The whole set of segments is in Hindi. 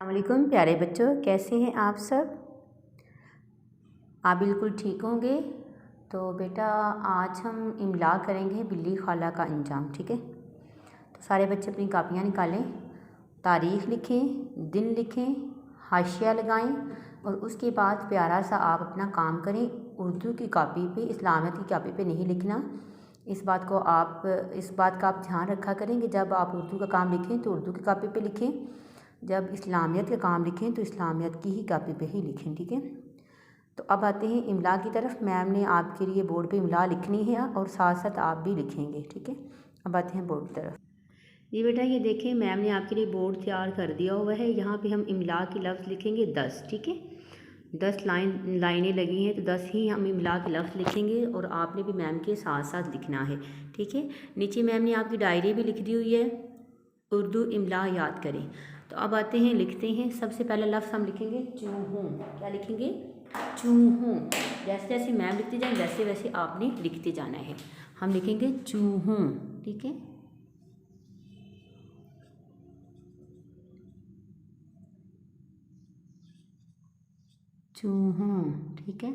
अस्सलामुअलैकुम प्यारे बच्चों, कैसे हैं आप सब। आप बिल्कुल ठीक होंगे। तो बेटा आज हम इमला करेंगे बिल्ली खाला का अंजाम। ठीक है, तो सारे बच्चे अपनी कापियाँ निकालें, तारीख़ लिखें, दिन लिखें, हाशिया लगाएं और उसके बाद प्यारा सा आप अपना काम करें। उर्दू की कापी पे, इस्लामियत की कापी पे नहीं लिखना। इस बात का आप ध्यान रखा करें कि जब आप उर्दू का काम लिखें तो उर्दू की कापी पे लिखें, जब इस्लामियत का काम लिखें तो इस्लामियत की ही कापी पे ही लिखें। ठीक है, तो अब आते हैं इमला की तरफ। मैम ने आपके लिए बोर्ड पे इमला लिखनी है और साथ साथ आप भी लिखेंगे। ठीक है, अब आते हैं बोर्ड की तरफ। ये बेटा ये देखें, मैम ने आपके लिए बोर्ड तैयार कर दिया हुआ है। यहाँ पे हम इमला की लफ्ज़ लिखेंगे 10। ठीक है, 10 लाइनें लगी हैं तो 10 ही हम इमला के लफ्ज़ लिखेंगे और आपने भी मैम के साथ साथ लिखना है। ठीक है, नीचे मैम ने आपकी डायरी भी लिख दी हुई है, उर्दू इमला याद करें। तो अब आते हैं, लिखते हैं। सबसे पहला लफ्ज़ हम लिखेंगे चूहों। क्या लिखेंगे? चूहों। जैसे जैसे मैम लिखते जाएं वैसे वैसे आपने लिखते जाना है। हम लिखेंगे चूहों। ठीक है, चूहों। ठीक है,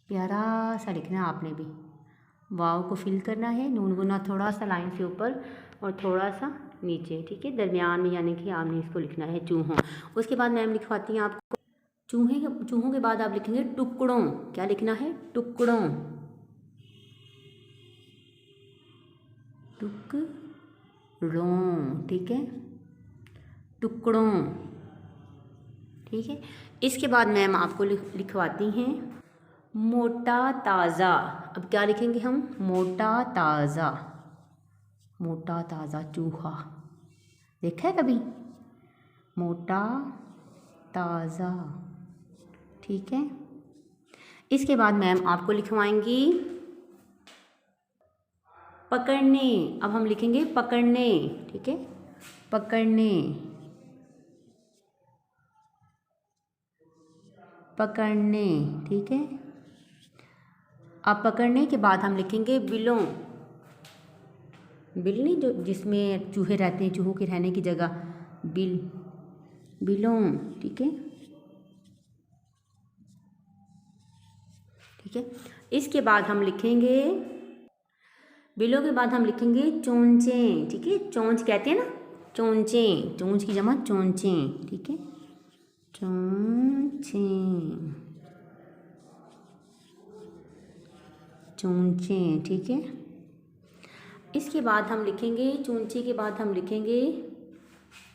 प्यारा सा लिखना है आपने भी। वाव को फिल करना है, नून गुना थोड़ा सा लाइन से ऊपर और थोड़ा सा नीचे। ठीक है, दरमियान में, यानी कि आपने इसको लिखना है चूहों। उसके बाद मैम लिखवाती हैं आपको चूहों के बाद आप लिखेंगे टुकड़ों। क्या लिखना है? टुकड़ों। टुकड़ों। ठीक है, टुकड़ों। ठीक है, इसके बाद मैम आपको लिखवाती हैं मोटा ताज़ा। अब क्या लिखेंगे हम? मोटा ताज़ा। मोटा ताज़ा चूहा देखा है कभी? मोटा ताज़ा। ठीक है, इसके बाद मैम आपको लिखवाएंगी पकड़ने। अब हम लिखेंगे पकड़ने। ठीक है, पकड़ने। पकड़ने। ठीक है, अब पकड़ने के बाद हम लिखेंगे बिलों। बिल नहीं, जो जिसमें चूहे रहते हैं, चूहों के रहने की जगह, बिल, बिलों। ठीक है, ठीक है, इसके बाद हम लिखेंगे बिलों के बाद हम लिखेंगे चोंचें। ठीक है, चोंच कहते हैं ना, चोंचें। चोंच की जमा चोंचें। ठीक है, चोंचें। चोंचें। ठीक है, इसके बाद हम लिखेंगे चोंचे के बाद हम लिखेंगे,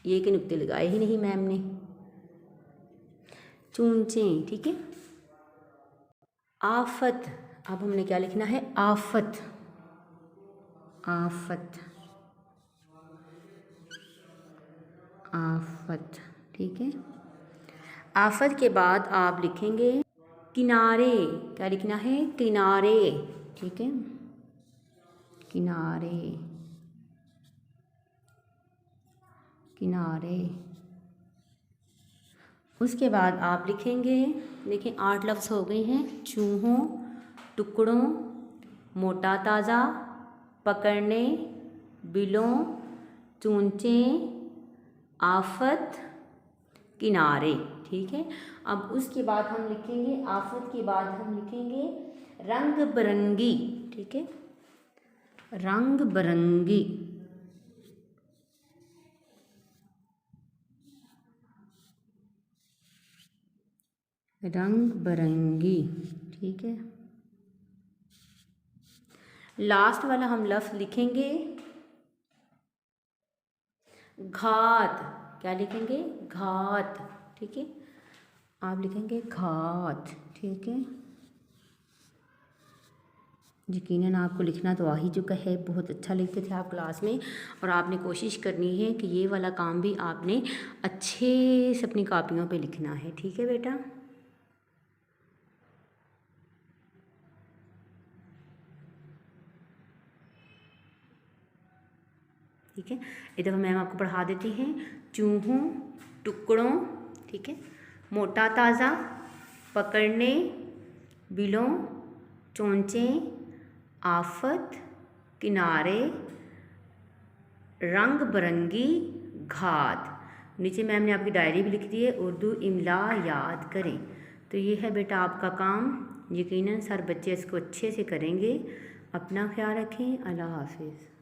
ये के नुक्ते लगाए ही नहीं मैम ने, चोंचें। ठीक है, आफत। अब हमने क्या लिखना है? आफत। आफत। आफत। ठीक है, आफत के बाद आप लिखेंगे किनारे। क्या लिखना है? किनारे। ठीक है, किनारे। किनारे। उसके बाद आप लिखेंगे, देखिए 8 लफ्ज़ हो गए हैं। चूहों, टुकड़ों, मोटा ताज़ा, पकड़ने, बिलों, चूंचें, आफत, किनारे। ठीक है, अब उसके बाद हम लिखेंगे, आफत के बाद हम लिखेंगे रंग बिरंगी। ठीक है, रंग बिरंगी। रंग बिरंगी। ठीक है, लास्ट वाला हम लफ्ज़ लिखेंगे घात। क्या लिखेंगे? घात। ठीक है, आप लिखेंगे घात। ठीक है, यकीनन आपको लिखना तो आ ही चुका है, बहुत अच्छा लिखते थे आप क्लास में। और आपने कोशिश करनी है कि ये वाला काम भी आपने अच्छे से अपनी कापियों पे लिखना है। ठीक है बेटा, ठीक है, एक दफ़ा मैम आपको पढ़ा देती हैं। चूहों, टुकड़ों, ठीक है, मोटा ताज़ा, पकड़ने, बिलों, चोंचें, आफत, किनारे, रंग बिरंगी, घात। नीचे मैम ने आपकी डायरी भी लिख दी है, उर्दू इमला याद करें। तो ये है बेटा आपका काम, यकीनन सर बच्चे इसको अच्छे से करेंगे। अपना ख्याल रखें। अल्लाह हाफिज़।